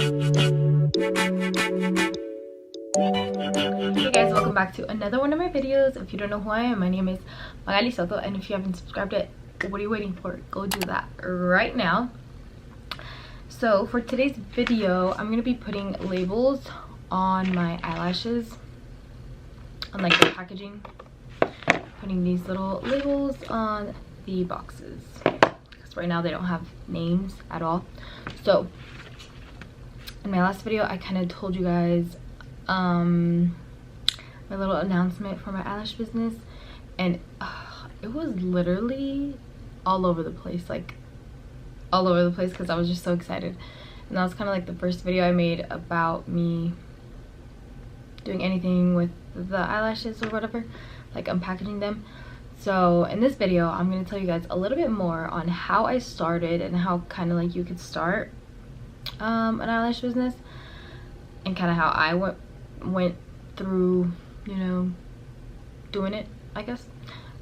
Hey guys, welcome back to another one of my videos. If you don't know who I am, my name is Magali Soto, and if you haven't subscribed yet, what are you waiting for? Go do that right now. So for today's video, I'm gonna be putting labels on my eyelashes, on like the packaging, putting these little labels on the boxes because right now they don't have names at all. So in my last video, I kind of told you guys my little announcement for my eyelash business, and it was literally all over the place, like all over the place, because I was just so excited. And that was kind of like the first video I made about me doing anything with the eyelashes or whatever, like unpackaging them. So in this video, I'm going to tell you guys a little bit more on how I started and how kind of like you could start an eyelash business, and kind of how I went through, you know, doing it, I guess.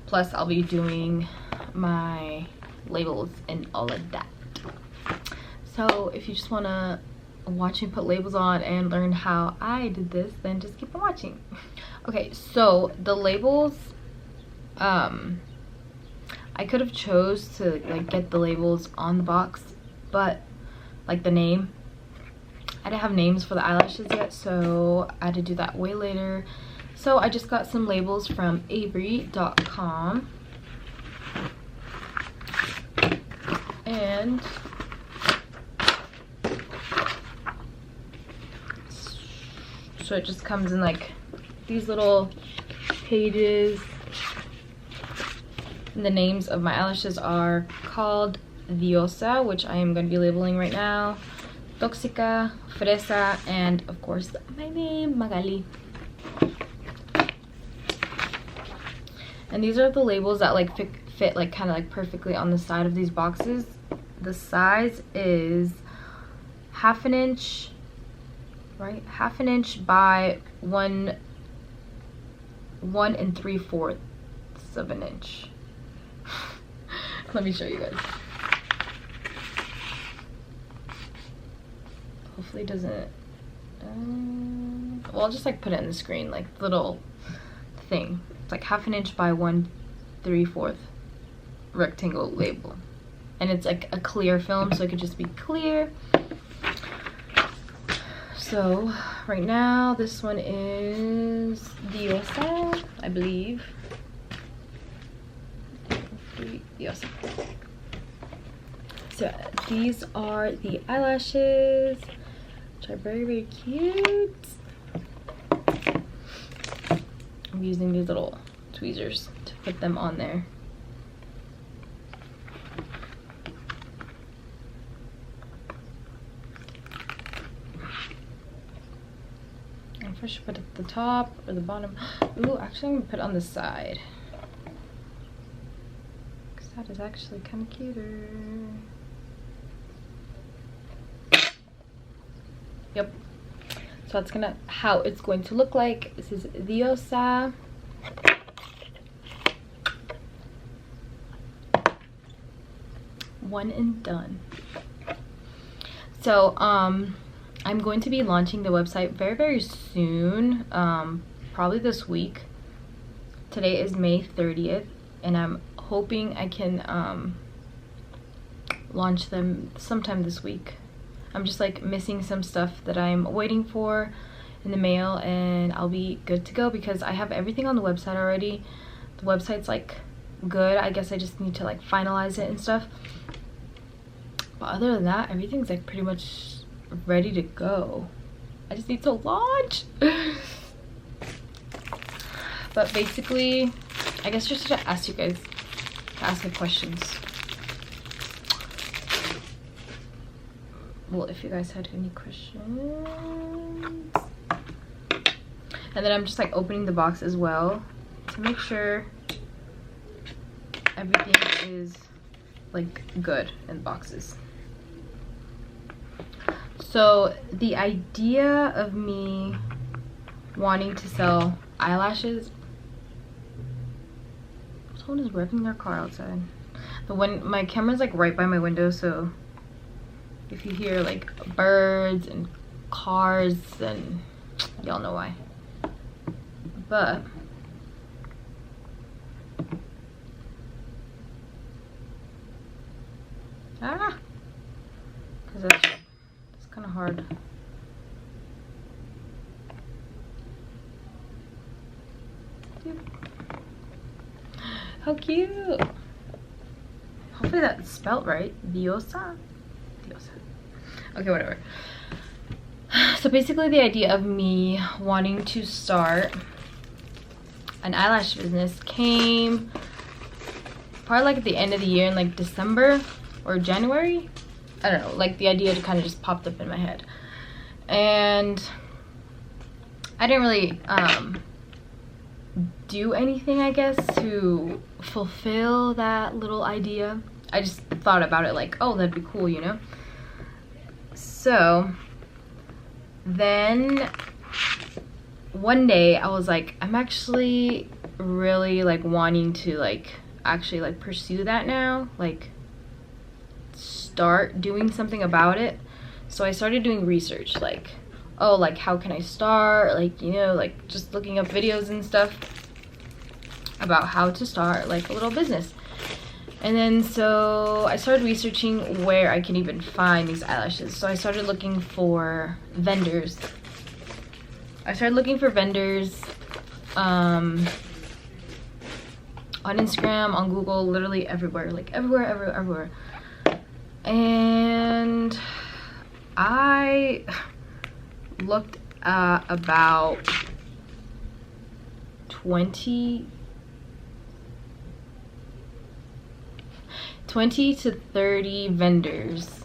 Plus I'll be doing my labels and all of that. So if you just want to watch me put labels on and learn how I did this, then just keep on watching. Okay, so the labels, I could have chose to like get the labels on the box, but like the name, I didn't have names for the eyelashes yet, so I had to do that way later. So I just got some labels from Avery.com, and so it just comes in like these little pages, and the names of my eyelashes are called Diosa, which I am going to be labeling right now, Toxica, Fresa, and of course my name, Magali. And these are the labels that like fit like kind of like perfectly on the side of these boxes. The size is 1/2 inch, right? 1/2 inch by 1 3/4 of an inch. Let me show you guys. Hopefully it doesn't well, I'll just like put it in the screen, like little thing. It's like 1/2 inch by 1 3/4 rectangle label, and it's like a clear film, so it could just be clear. So right now this one is Diosa, I believe. Diosa. So these are the eyelashes, which are very, very cute. I'm using these little tweezers to put them on there. And first you put it at the top or the bottom. Ooh, actually I'm gonna put it on the side, because that is actually kind of cuter. Yep. So that's how it's going to look like. This is Diosa. One and done. So I'm going to be launching the website very, very soon. Probably this week. Today is May 30th, and I'm hoping I can launch them sometime this week. I'm just like missing some stuff that I'm waiting for in the mail, and I'll be good to go because I have everything on the website already. The website's like good. I guess I just need to like finalize it and stuff. But other than that, everything's like pretty much ready to go. I just need to launch. But basically, I guess just to ask you guys, to ask me questions. Well, if you guys had any questions. And then I'm just like opening the box as well to make sure everything is like good in the boxes. So the idea of me wanting to sell eyelashes, someone is revving their car outside. My camera's like right by my window, so if you hear like birds and cars, then y'all know why. But because that's kind of hard. How cute. Hopefully that's spelt right. Diosa. Okay, whatever. So basically the idea of me wanting to start an eyelash business came probably like at the end of the year in like December or January. I don't know, like the idea kind of just popped up in my head. And I didn't really do anything, I guess, to fulfill that little idea. I just thought about it like, oh, that'd be cool, you know? So then one day I was like, I'm actually really like wanting to like actually like pursue that now, like start doing something about it. So I started doing research, like, oh, like how can I start, like, you know, like just looking up videos and stuff about how to start like a little business. And then so I started researching where I can even find these eyelashes. So I started looking for vendors. On Instagram, on Google, literally everywhere, like everywhere. And I looked at about 20 to 30 vendors.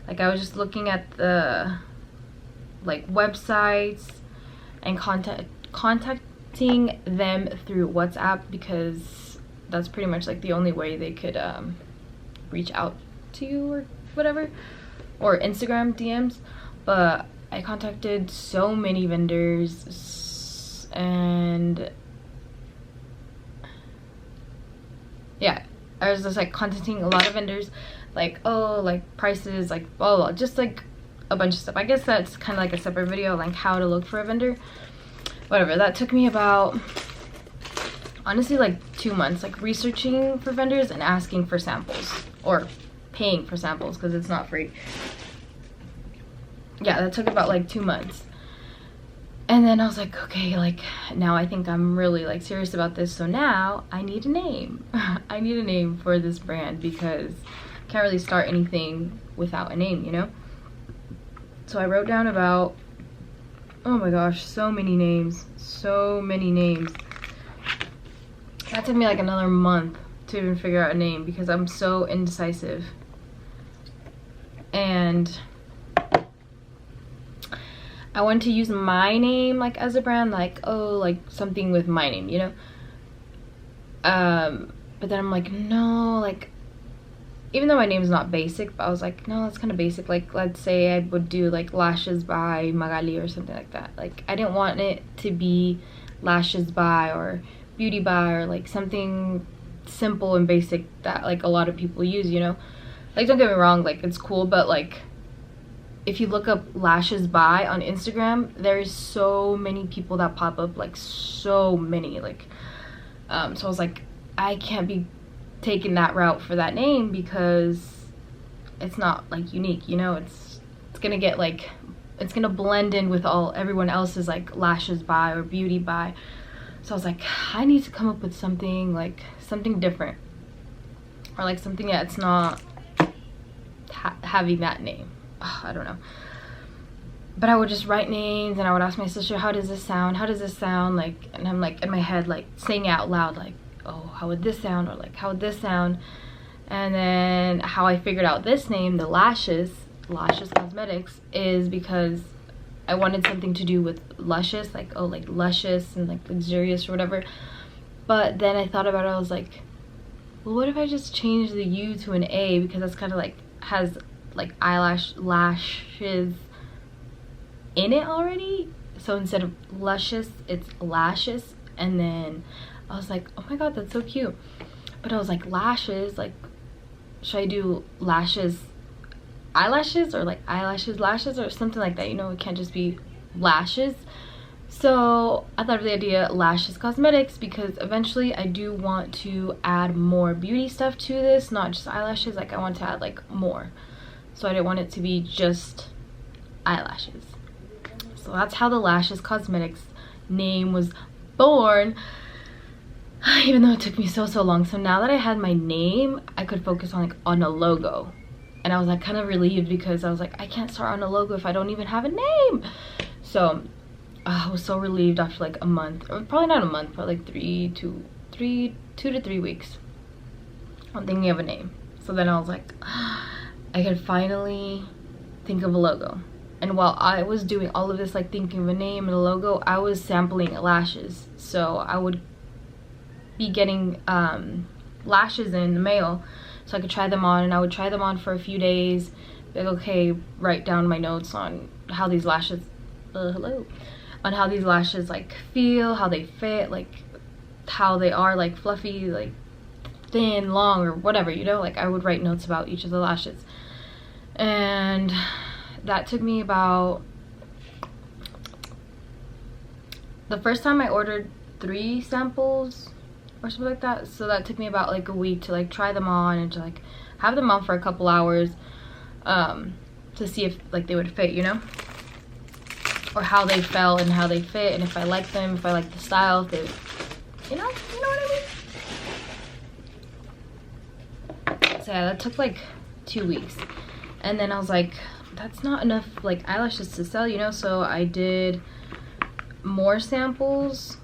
Like I was just looking at the like websites and contacting them through WhatsApp, because that's pretty much like the only way they could reach out to you or whatever, or Instagram DMs. But I contacted so many vendors, and yeah, I was just like contacting a lot of vendors, like, oh, like prices, like blah, blah, just like a bunch of stuff. I guess that's kind of like a separate video, like how to look for a vendor. Whatever, that took me about, honestly, like 2 months, like researching for vendors and asking for samples, or paying for samples because it's not free. Yeah, that took about like 2 months. And then I was like, okay, like now I think I'm really like serious about this, so now I need a name. I need a name for this brand because I can't really start anything without a name, you know? So I wrote down about, oh my gosh, so many names. That took me like another month to even figure out a name because I'm so indecisive. And I wanted to use my name like as a brand, like, oh, like something with my name, you know? But then I'm like, no, like, even though my name is not basic, but I was like, no, that's kind of basic. Like, let's say I would do like Lashes by Magali or something like that. Like, I didn't want it to be Lashes by or Beauty by or like something simple and basic that like a lot of people use, you know? Like, don't get me wrong, like it's cool, but like if you look up Lashes by on Instagram, there's so many people that pop up, like so many, like so I was like, I can't be taking that route for that name because it's not like unique, you know? It's gonna get like, it's gonna blend in with everyone else's like Lashes by or Beauty by. So I was like, I need to come up with something, like something different, or like something that's not having that name. Ugh, I don't know. But I would just write names and I would ask my sister, how does this sound, like, and I'm like in my head like saying it out loud, like, oh, how would this sound, or like how would this sound. And then how I figured out this name, the Lashes Cosmetics, is because I wanted something to do with luscious, like, oh, like luscious and like luxurious or whatever. But then I thought about it, I was like, well, what if I just change the U to an A, because that's kind of like has like lashes in it already. So instead of luscious, it's lashes. And then I was like, oh my god, that's so cute. But I was like, lashes, like, should I do lashes eyelashes, or like eyelashes, lashes, or something like that. You know, it can't just be lashes. So I thought of the idea Lashes Cosmetics, because eventually I do want to add more beauty stuff to this, not just eyelashes. Like I want to add like more, so I didn't want it to be just eyelashes. So that's how the Lashes Cosmetics name was born, even though it took me so long. So now that I had my name, I could focus on like on a logo, and I was like kind of relieved, because I was like, I can't start on a logo if I don't even have a name. So I was so relieved after like a month, or probably not a month, but like 2 to 3 weeks on thinking of a name. So then I was like, I could finally think of a logo. And while I was doing all of this, like thinking of a name and a logo, I was sampling lashes. So I would be getting lashes in the mail so I could try them on, and I would try them on for a few days, be like, okay, write down my notes on how these lashes on how these lashes like feel, how they fit, like how they are, like fluffy, like thin, long, or whatever, you know. Like I would write notes about each of the lashes, and that took me about, the first time I ordered 3 samples or something like that, so that took me about like a week to like try them on and to like have them on for a couple hours to see if like they would fit, you know, or how they felt and how they fit, and if I like them, if I like the style, if they, you know what I mean. So yeah, that took like 2 weeks, and then I was like, that's not enough like eyelashes to sell, you know. So I did more samples,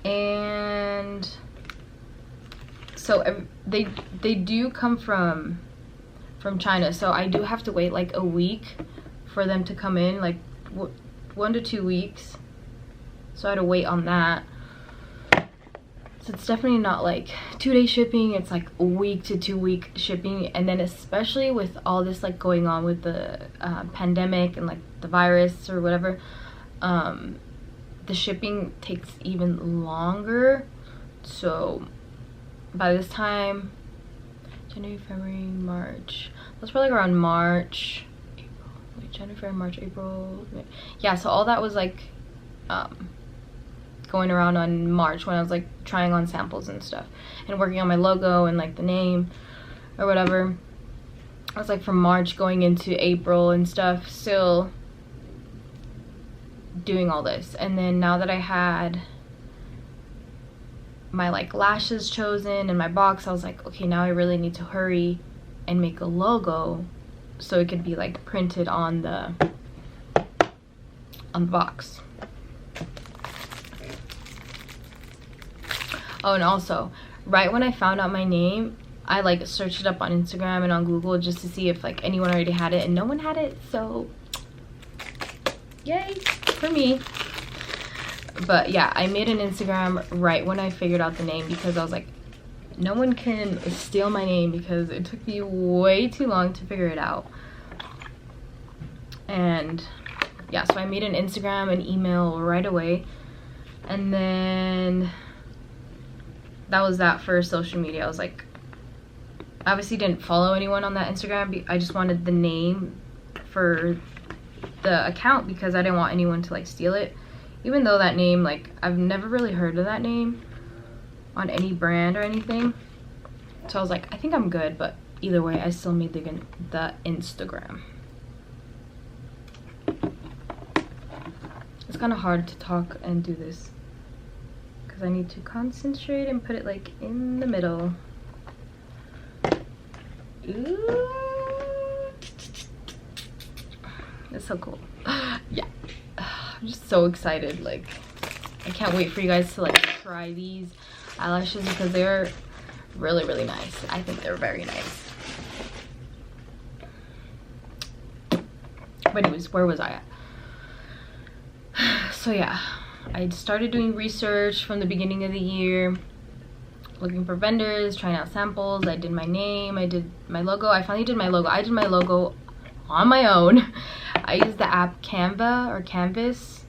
and so they do come from China, so I do have to wait like a week for them to come in, like 1 to 2 weeks. So I had to wait on that. So it's definitely not like 2-day shipping, it's like a week to 2-week shipping. And then especially with all this like going on with the pandemic and like the virus or whatever, the shipping takes even longer. So by this time, January, February, March, that's probably around March, April, wait, January, February, March, April, May. Yeah, so all that was like going around on March, when I was like trying on samples and stuff and working on my logo and like the name or whatever. I was like from March going into April and stuff, still doing all this. And then now that I had my like lashes chosen and my box, I was like, okay, now I really need to hurry and make a logo so it could be like printed on the box. Oh, and also, right when I found out my name, I like searched it up on Instagram and on Google just to see if like anyone already had it, and no one had it, so yay for me. But yeah, I made an Instagram right when I figured out the name, because I was like, no one can steal my name, because it took me way too long to figure it out. And yeah, so I made an Instagram and email right away, and then that was that for social media. I was like, I obviously didn't follow anyone on that Instagram. I just wanted the name for the account, because I didn't want anyone to like steal it. Even though that name, like, I've never really heard of that name on any brand or anything. So I was like, I think I'm good, but either way, I still made the Instagram. It's kind of hard to talk and do this, because I need to concentrate and put it like in the middle. Ooh. It's so cool. Yeah. I'm just so excited. Like, I can't wait for you guys to like try these eyelashes, because they're really, really nice. I think they're very nice. But anyways, where was I at? So yeah, I started doing research from the beginning of the year, looking for vendors, trying out samples. I did my name, I did my logo. I finally did my logo. I did my logo on my own. I used the app Canva or Canvas.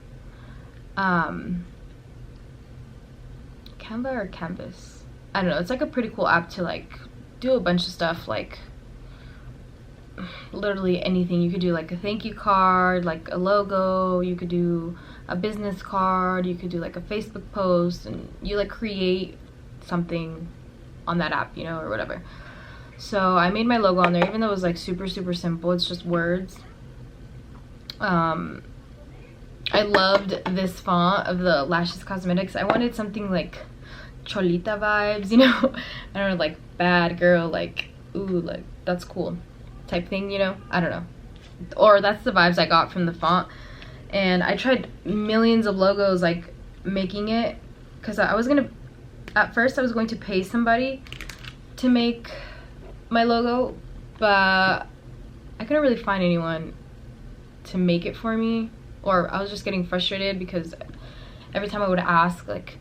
Canva or Canvas, I don't know. It's like a pretty cool app to like do a bunch of stuff, like literally anything. You could do like a thank you card, like a logo, you could do a business card, you could do like a Facebook post, and you like create something on that app, you know, or whatever. So I made my logo on there, even though it was like super simple. It's just words. I loved this font of the Lashes Cosmetics. I wanted something like Cholita vibes, you know. I don't know, like bad girl, like ooh, like that's cool type thing, you know. I don't know, or that's the vibes I got from the font. And I tried millions of logos, like making it, because I was gonna, at first I was going to pay somebody to make my logo, but I couldn't really find anyone to make it for me, or I was just getting frustrated because every time I would ask, like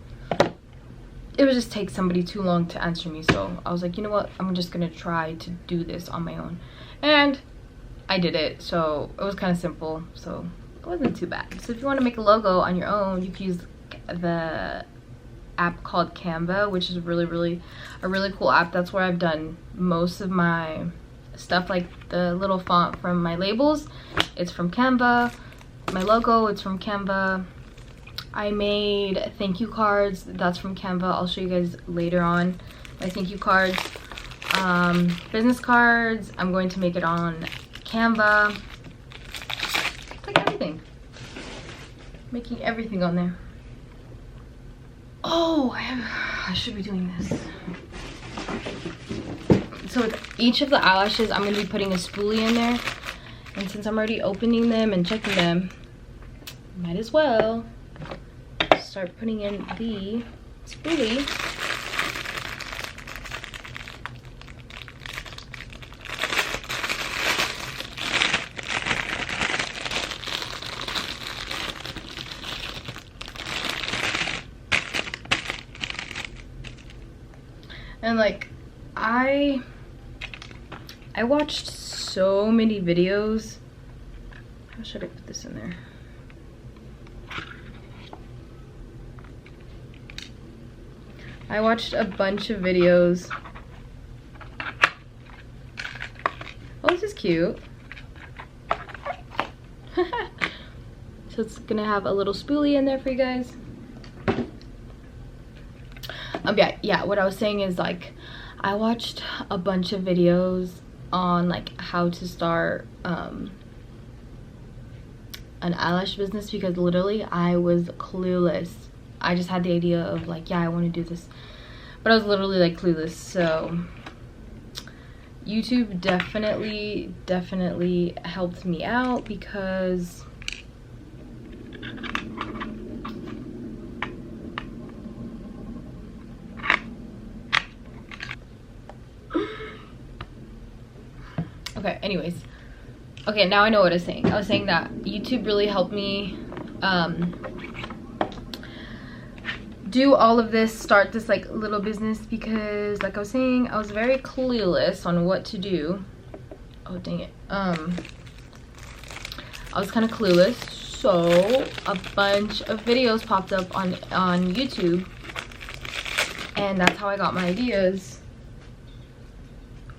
it would just take somebody too long to answer me. So I was like, you know what, I'm just gonna try to do this on my own, and I did it. So it was kind of simple, so it wasn't too bad. So if you want to make a logo on your own, you can use the app called Canva, which is a really cool app. That's where I've done most of my stuff, like the little font from my labels, it's from Canva. My logo, it's from Canva. I made thank you cards, that's from Canva. I'll show you guys later on my thank you cards. Business cards, I'm going to make it on Canva. It's like everything, making everything on there. Oh, I should be doing this. So with each of the eyelashes, I'm going to be putting a spoolie in there. And since I'm already opening them and checking them, might as well start putting in the spoolie. And like, I watched so many videos. How should I put this in there? I watched a bunch of videos. Oh, this is cute. So it's gonna have a little spoolie in there for you guys. Yeah, what I was saying is, like, I watched a bunch of videos on like how to start an eyelash business, because literally I was clueless. I just had the idea of like, yeah, I want to do this, but I was literally like clueless. So YouTube definitely helped me out, because okay, anyways. Okay, now I know what I was saying. I was saying that YouTube really helped me do all of this, start this like little business, because like I was saying, I was very clueless on what to do. Oh, dang it. I was kind of clueless. So a bunch of videos popped up on YouTube, and that's how I got my ideas.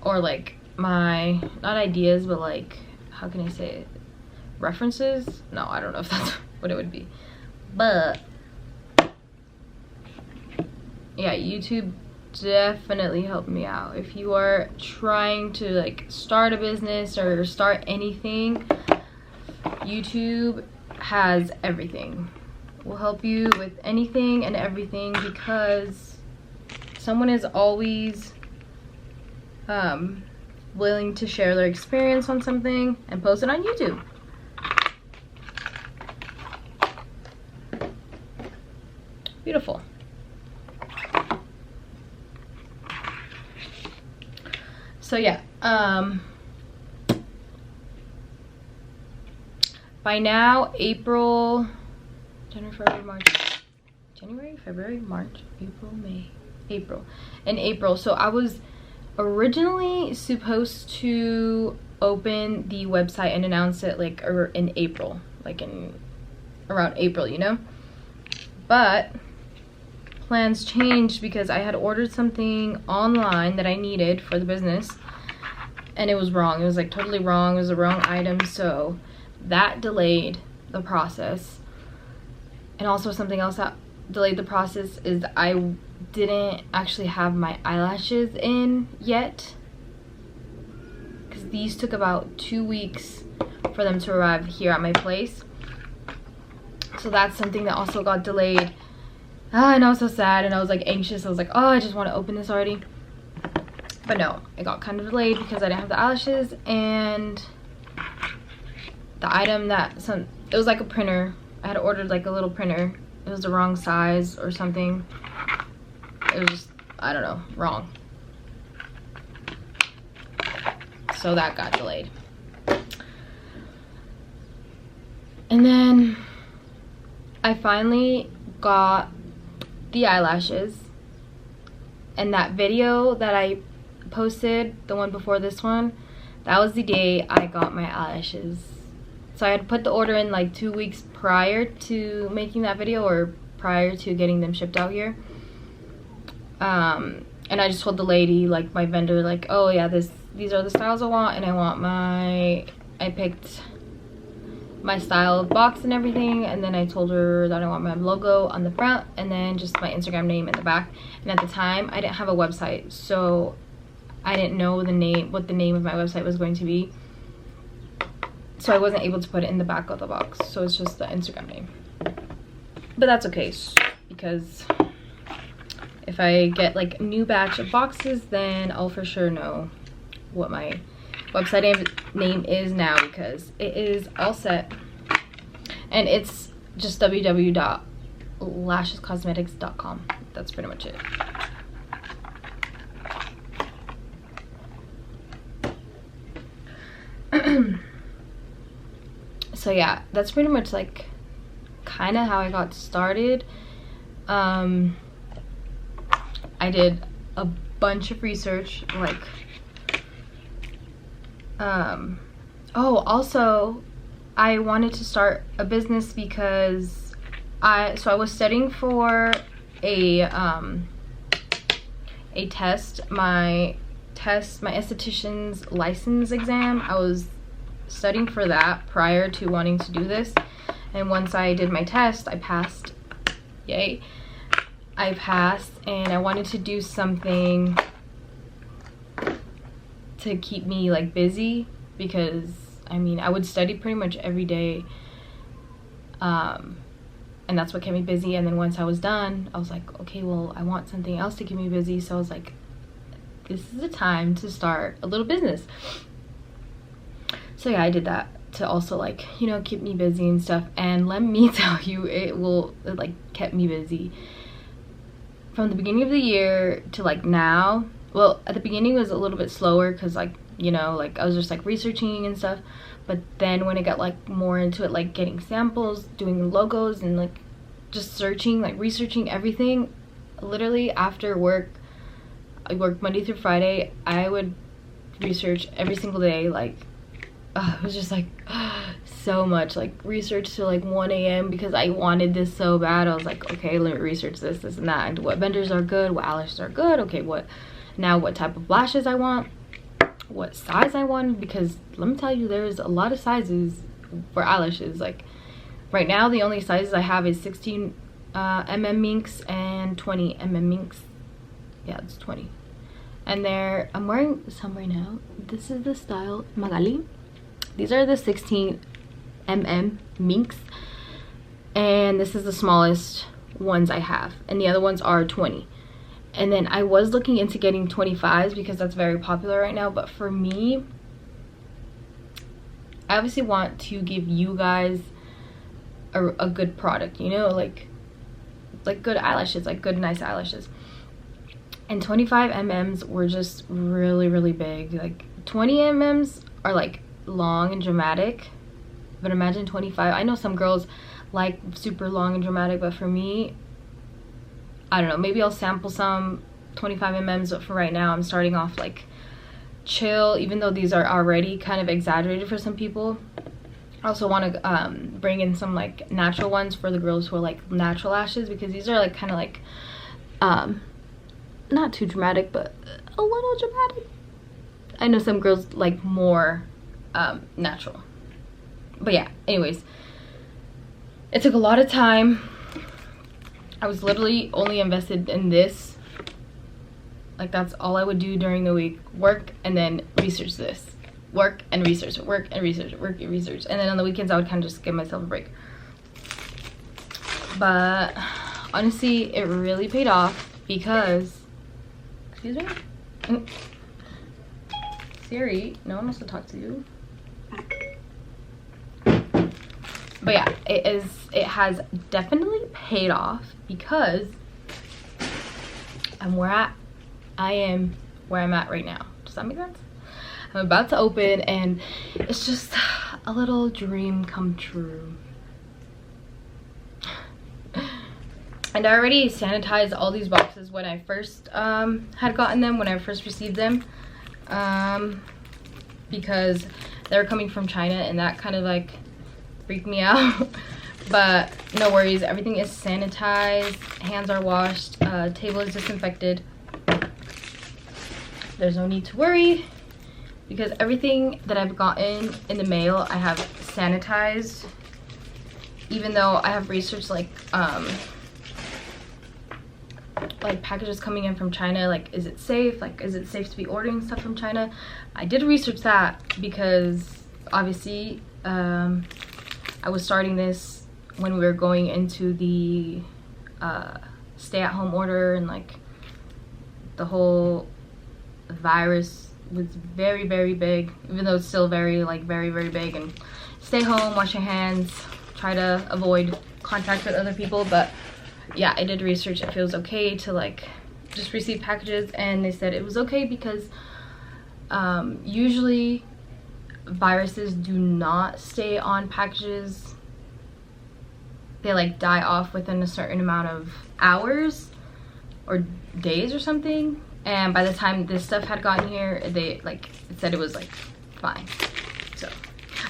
Or like my, not ideas, but like, how can I say it? References? No, I don't know if that's what it would be. But yeah, YouTube definitely helped me out. If you are trying to like start a business or start anything, YouTube has everything. Will help you with anything and everything, because someone is always willing to share their experience on something and post it on YouTube. Beautiful. So yeah, by now, April, January, February, March, April, May, April. In April, so I was originally supposed to open the website and announce it like in April, like in around April, you know, but plans changed because I had ordered something online that I needed for the business, and it was wrong. It was like totally wrong. It was the wrong item, so that delayed the process. And also something else that delayed the process is I didn't actually have my eyelashes in yet, because these took about 2 weeks for them to arrive here at my place. So that's something that also got delayed. And I was so sad, and I was like anxious. I was like, oh, I just want to open this already. But no, it got kind of delayed because I didn't have the eyelashes, and the item that it was like a printer. I had ordered like a little printer. It was the wrong size or something. It was just, I don't know, wrong. So that got delayed. And then I finally got the eyelashes, and that video that I posted, the one before this one, that was the day I got my eyelashes. So I had put the order in like 2 weeks prior to making that video, or prior to getting them shipped out here. And I just told the lady, like my vendor, like, oh yeah, these are the styles I want, and I picked my style of box and everything, and then I told her that I want my logo on the front and then just my Instagram name in the back. And at the time I didn't have a website, so I didn't know what the name of my website was going to be, so I wasn't able to put it in the back of the box, so it's just the Instagram name. But that's okay, because if I get like a new batch of boxes, then I'll for sure know what my website name is now, because it is all set, and it's just www.lashescosmetics.com. That's pretty much it. So yeah, that's pretty much like kind of how I got started. I did a bunch of research, like oh, also I wanted to start a business because I was studying for a test, my esthetician's license exam. I was studying for that prior to wanting to do this, and once I did my test, I passed. Yay, I passed, and I wanted to do something to keep me like busy, because I mean I would study pretty much every day, and that's what kept me busy. And then once I was done, I was like, okay, well, I want something else to keep me busy. So I was like, this is the time to start a little business. So yeah, I did that to also, like, you know, keep me busy and stuff. And let me tell you, it like kept me busy from the beginning of the year to like now. Well, at the beginning it was a little bit slower because, like, you know, like I was just like researching and stuff. But then when it got like more into it, like getting samples, doing logos, and like just searching, like researching everything, literally after work, I worked Monday through Friday, I would research every single day. Like it was just like so much, like research till like 1 a.m. because I wanted this so bad. I was like, okay, let me research this and that, and what vendors are good, what eyelashes are good, okay, what type of lashes I want, what size I want, because let me tell you, there's a lot of sizes for eyelashes. Like right now the only sizes I have is 16 mm minks and 20 mm minks. Yeah, it's 20. And I'm wearing some right now. This is the style Magali. These are the 16 mm minks, and this is the smallest ones I have, and the other ones are 20. And then I was looking into getting 25s because that's very popular right now. But for me, I obviously want to give you guys a good product, you know, like good eyelashes, like good nice eyelashes. And 25 mm's were just really, really big. Like 20 mm's are like long and dramatic, but imagine 25. I know some girls like super long and dramatic, but for me, I don't know, maybe I'll sample some 25 mm's, but for right now I'm starting off like chill, even though these are already kind of exaggerated for some people. I also want to bring in some like natural ones for the girls who are like natural lashes, because these are like kind of like not too dramatic, but a little dramatic. I know some girls like more natural. But yeah, anyways, it took a lot of time. I was literally only invested in this. Like, that's all I would do during the week. Work and then research this. Work and research, work and research, work and research. And then on the weekends, I would kind of just give myself a break. But honestly, it really paid off because, excuse me? Siri, no one wants to talk to you. But yeah, it has definitely paid off because I am where I'm at right now. Does that make sense? I'm about to open and it's just a little dream come true. And I already sanitized all these boxes when I first had gotten them, when I first received them, because they're coming from China and that kind of like freaked me out. But no worries, everything is sanitized, hands are washed, table is disinfected. There's no need to worry because everything that I've gotten in the mail I have sanitized, even though I have researched like packages coming in from China, like is it safe, like is it safe to be ordering stuff from China. I did research that because obviously I was starting this when we were going into the stay-at-home order, and like the whole virus was very, very big, even though it's still very big. And stay home, wash your hands, try to avoid contact with other people. But yeah, I did research if it was okay to like just receive packages, and they said it was okay because usually viruses do not stay on packages. They like die off within a certain amount of hours or days or something. And by the time this stuff had gotten here, they like it said it was like fine. So,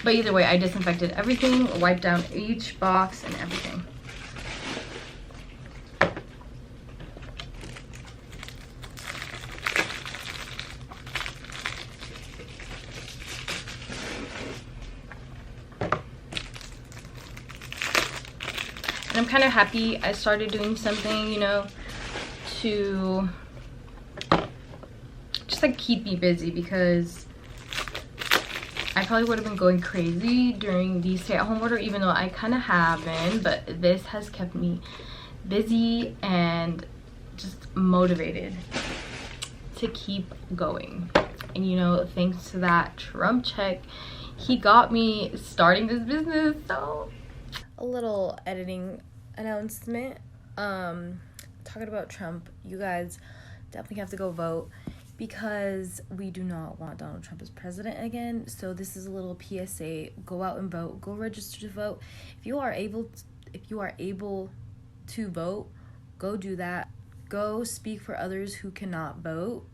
but either way, I disinfected everything, wiped down each box and everything. I'm kind of happy I started doing something, you know, to just like keep me busy, because I probably would have been going crazy during the stay-at-home order, even though I kind of have been, but this has kept me busy and just motivated to keep going. And you know, thanks to that Trump check, he got me starting this business. So a little editing announcement, talking about Trump, you guys definitely have to go vote because we do not want Donald Trump as president again. So this is a little PSA: go out and vote, go register to vote. If you are able to vote, go do that. Go speak for others who cannot vote.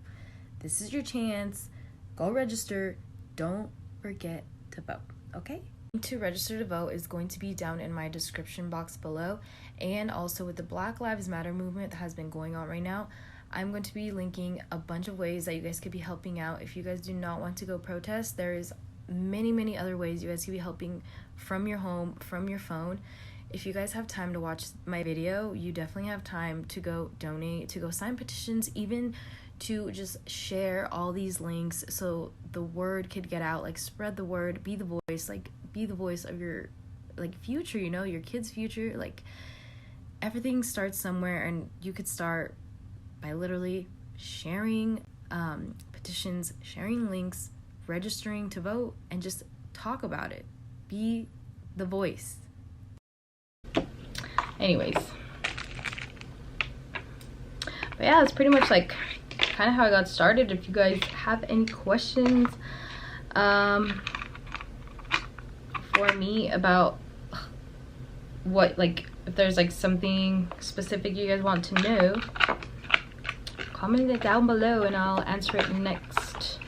This is your chance. Go register. Don't forget to vote, okay? To register to vote is going to be down in my description box below, and also with the Black Lives Matter movement that has been going on right now, I'm going to be linking a bunch of ways that you guys could be helping out. If you guys do not want to go protest, there is many other ways you guys could be helping from your home, from your phone. If you guys have time to watch my video, you definitely have time to go donate, to go sign petitions, even to just share all these links so the word could get out. Like, spread the word, be the voice, like be the voice of your like future, you know, your kids' future. Like, everything starts somewhere, and you could start by literally sharing petitions, sharing links, registering to vote, and just talk about it. Be the voice. Anyways, but yeah, that's pretty much like kind of how I got started. If you guys have any questions for me about what, like, if there's like something specific you guys want to know, comment it down below and I'll answer it in the next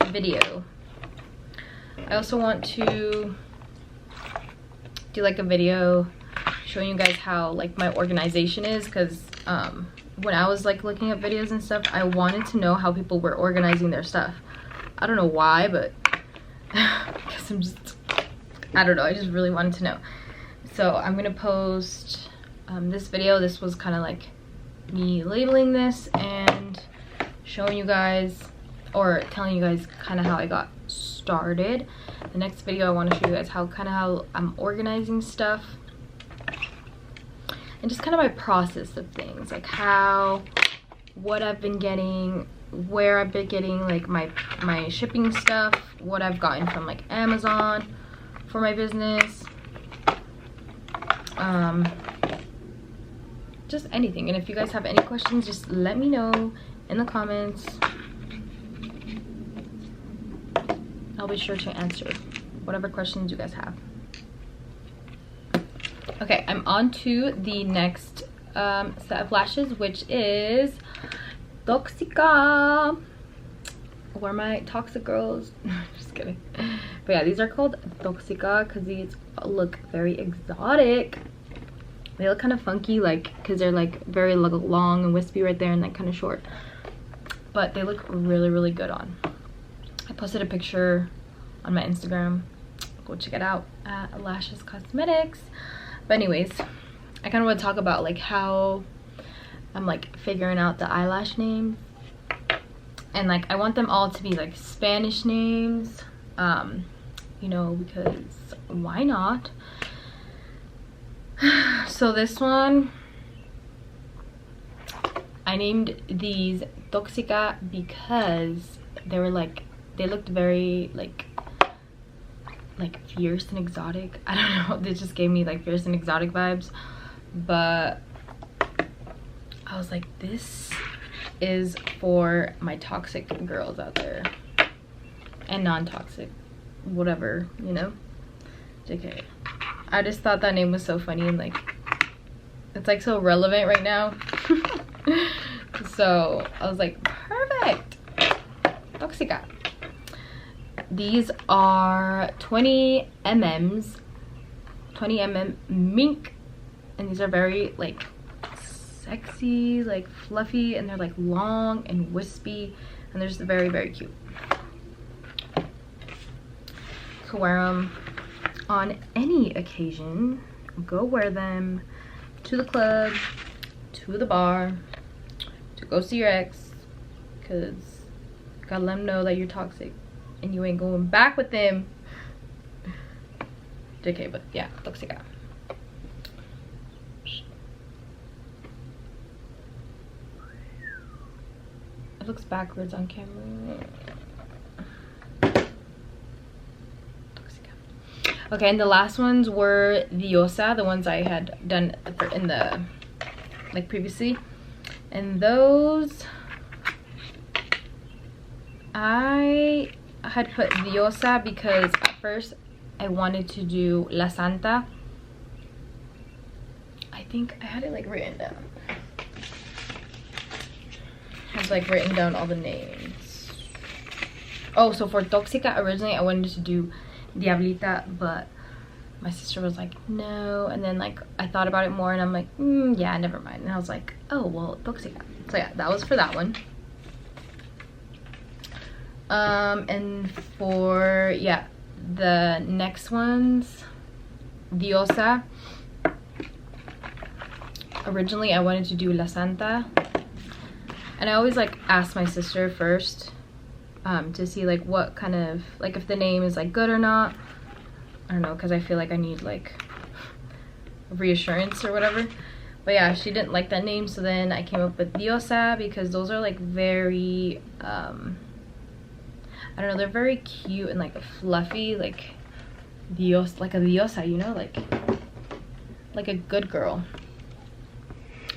video. I also want to do like a video showing you guys how like my organization is, because when I was like looking at videos and stuff, I wanted to know how people were organizing their stuff. I don't know why, but I guess I'm just, I don't know, I just really wanted to know. So I'm gonna post this video. This was kind of like me labeling this and showing you guys, or telling you guys kind of how I got started. The next video I want to show you guys how I'm organizing stuff, and just kind of my process of things, like what I've been getting, where I've been getting like my shipping stuff, what I've gotten from like Amazon for my business, just anything. And if you guys have any questions, just let me know in the comments. I'll be sure to answer whatever questions you guys have. Okay, I'm on to the next set of lashes, which is Toxica. Where my toxic girls? Just kidding. But yeah, these are called Toxica because these look very exotic. They look kind of funky, like, because they're like very long and wispy right there and like kind of short, but they look really, really good on. I posted a picture on my Instagram. Go check it out at Lashes Cosmetics. But anyways, I kind of want to talk about like how I'm like figuring out the eyelash names, and like I want them all to be like Spanish names, you know, because why not? So this one, I named these Toxica because they were like, they looked very like fierce and exotic. I don't know, they just gave me like fierce and exotic vibes. But I was like, this is for my toxic girls out there, and non-toxic, whatever, you know. JK. I just thought that name was so funny, and like it's like so relevant right now. So I was like, perfect. Toxica. These are 20 mm mink, and these are very like sexy, like fluffy, and they're like long and wispy, and they're just very, very cute. Could wear them on any occasion. Go wear them to the club, to the bar, to go see your ex, because gotta let them know that you're toxic and you ain't going back with them. JK, but yeah, Toxica. It looks backwards on camera. Okay, and the last ones were Diosa, the ones I had done in the like previously, and those I had put Diosa because at first I wanted to do La Santa. I think I had it like written down. I had like written down all the names. Oh, so for Toxica originally I wanted to do Diablita, but my sister was like, no. And then like I thought about it more, and I'm like, yeah, never mind. And I was like, oh well, Toxica. So yeah, that was for that one. And for yeah, the next ones, Diosa, originally I wanted to do La Santa, and I always like ask my sister first to see like what kind of, like if the name is like good or not. I don't know, because I feel like I need like reassurance or whatever. But yeah, she didn't like that name, so then I came up with Diosa because those are like very I don't know, they're very cute and like fluffy, like Dios, like a diosa, you know, like a good girl.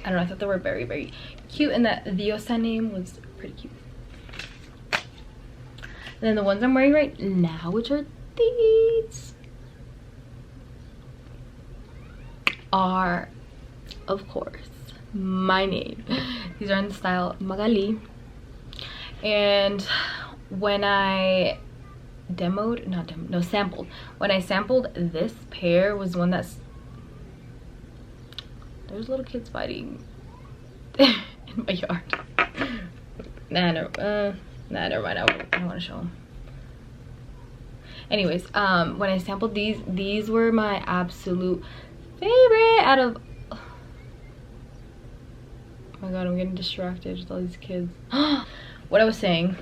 I don't know, I thought they were very, very cute, and that diosa name was pretty cute. And then the ones I'm wearing right now, which are these, are, of course, my name. These are in the style Magali. And when I sampled, when I sampled this pair was one that's, there's little kids fighting in my yard. Never mind, I don't want to show them. Anyways, when I sampled these were my absolute favorite out of, oh my god, I'm getting distracted with all these kids. What I was saying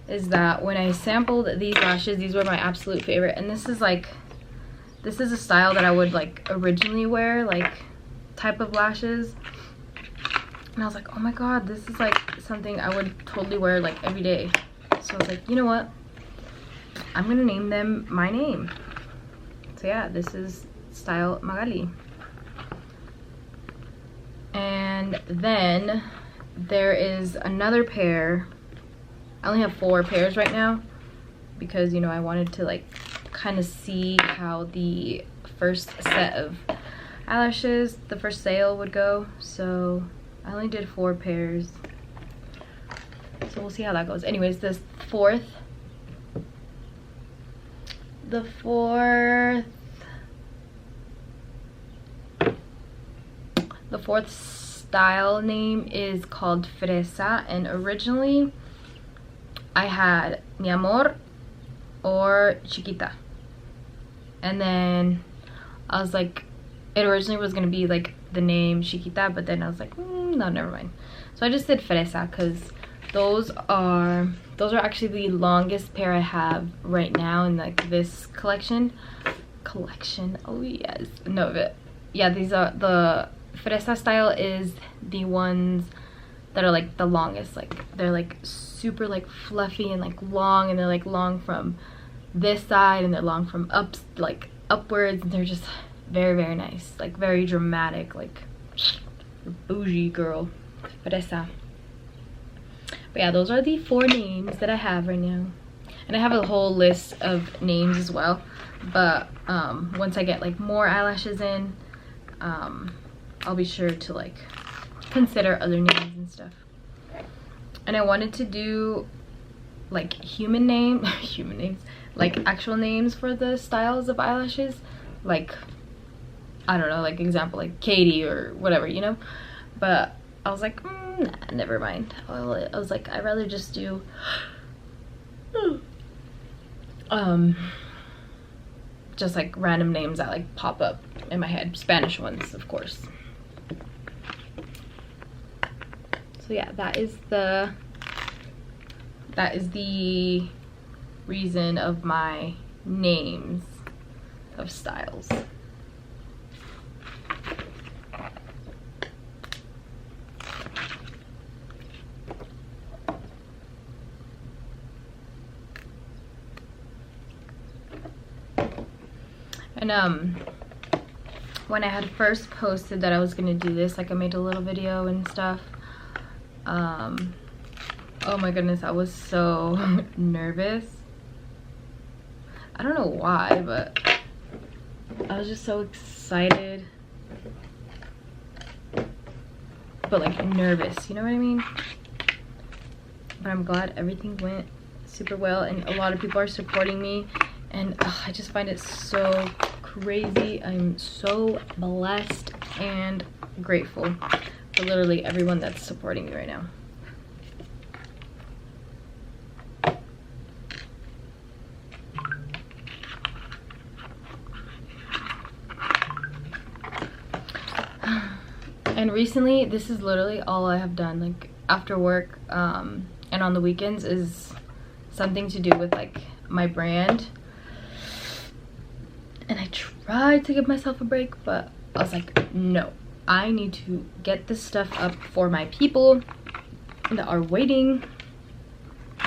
is that when I sampled these lashes, these were my absolute favorite. And this is like, this is a style that I would like originally wear, like type of lashes. And I was like, oh my god, this is like something I would totally wear like every day. So I was like, you know what, I'm gonna name them my name. So yeah, this is style Magali. And then there is another pair. I only have 4 pairs right now because, you know, I wanted to like kind of see how the first set of eyelashes, the first sale would go. So I only did 4 pairs. So we'll see how that goes. Anyways, the fourth style name is called Fresa, and originally I had Mi Amor or Chiquita, and then I was like, it originally was gonna be like the name Chiquita, but then I was like, no, never mind. So I just did Fresa because those are actually the longest pair I have right now in like this collection. Oh yes, no, but yeah, these are the Fresa style is the ones that are like the longest. Like they're like super like fluffy and like long, and they're like long from this side and they're long from upwards, and they're just very, very nice, like very dramatic, like bougie girl. Fresa. But yeah, those are the 4 names that I have right now, and I have a whole list of names as well, but once I get like more eyelashes in, I'll be sure to like consider other names and stuff. And I wanted to do like human names, like actual names for the styles of eyelashes, like I don't know, like example like Katie or whatever, you know. But I was like, nah, never mind. I was like, I'd rather just do just like random names that like pop up in my head, Spanish ones of course. So yeah, that is the reason of my names of styles. And when I had first posted that I was gonna do this, like I made a little video and stuff, oh my goodness, I was so nervous. I don't know why, but I was just so excited, but like nervous, you know what I mean? But I'm glad everything went super well, and a lot of people are supporting me, and I just find it so crazy. I'm so blessed and grateful for literally everyone that's supporting me right now. And recently, this is literally all I have done, like after work and on the weekends, is something to do with like my brand. And I tried to give myself a break, but I was like, no, I need to get this stuff up for my people that are waiting. So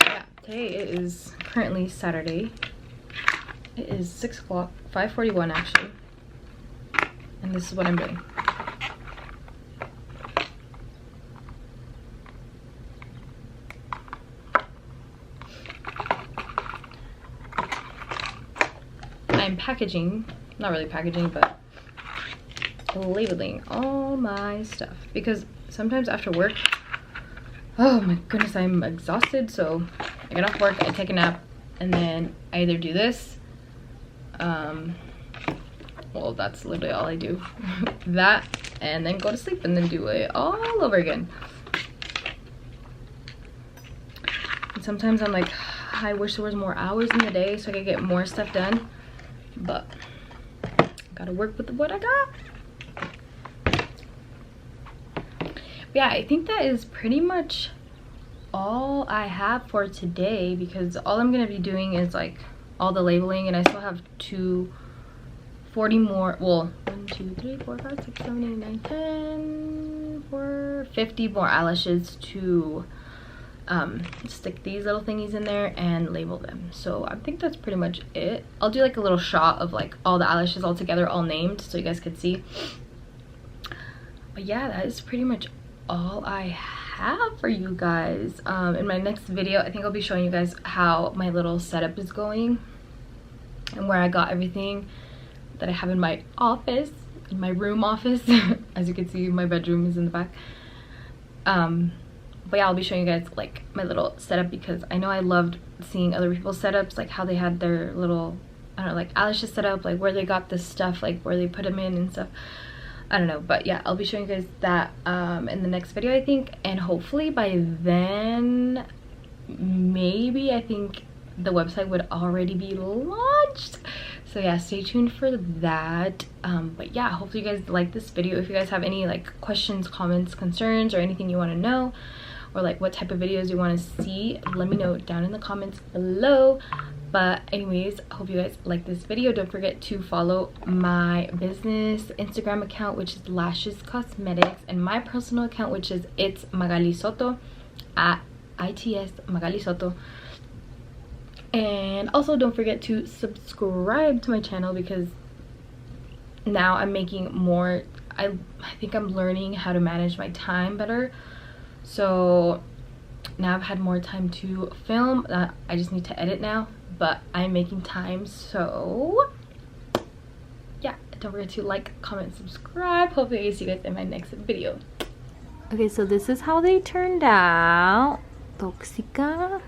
yeah, today it is currently Saturday. It is 6 o'clock, 5:41 actually. And this is what I'm doing. I'm packaging, not really packaging, but labeling all my stuff, because sometimes after work, oh my goodness, I'm exhausted. So I get off work, I take a nap, and then I either do this, well, that's literally all I do, that, and then go to sleep, and then do it all over again. And sometimes I'm like, I wish there was more hours in the day so I could get more stuff done, but gotta work with what I got. Yeah, I think that is pretty much all I have for today, because all I'm gonna be doing is like all the labeling, and I still have 40 more, well, 1 2 3 4 5 6 7 8 9 10 50 more eyelashes to stick these little thingies in there and label them. So I think that's pretty much it. I'll do like a little shot of like all the eyelashes all together, all named, so you guys could see. But yeah, that is pretty much all I have for you guys. In my next video, I think I'll be showing you guys how my little setup is going and where I got everything that I have in my office, in my room office. As you can see, my bedroom is in the back. But yeah, I'll be showing you guys like my little setup, because I know I loved seeing other people's setups, like how they had their little, I don't know, like eyelashes set up, like where they got this stuff, like where they put them in and stuff. I don't know, but yeah, I'll be showing you guys that in the next video, I think. And hopefully by then, maybe, I think the website would already be launched. So yeah, stay tuned for that. But yeah, hopefully you guys like this video. If you guys have any like questions, comments, concerns, or anything you want to know, or like what type of videos you want to see, let me know down in the comments below. But anyways, I hope you guys like this video. Don't forget to follow my business Instagram account, which is Lashes Cosmetics, and my personal account, which is It's Magali Soto, at ITS Magali Soto. And also don't forget to subscribe to my channel, because now I'm making more, I think I'm learning how to manage my time better. So now I've had more time to film. I just need to edit now, but I'm making time. So yeah, don't forget to like, comment, subscribe. Hopefully I see you guys in my next video. Okay, so this is how they turned out. Toxica.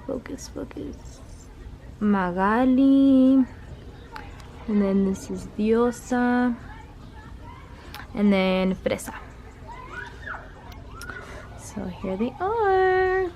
Focus, focus. Magali. And then this is Diosa. And then Fresa. So here they are.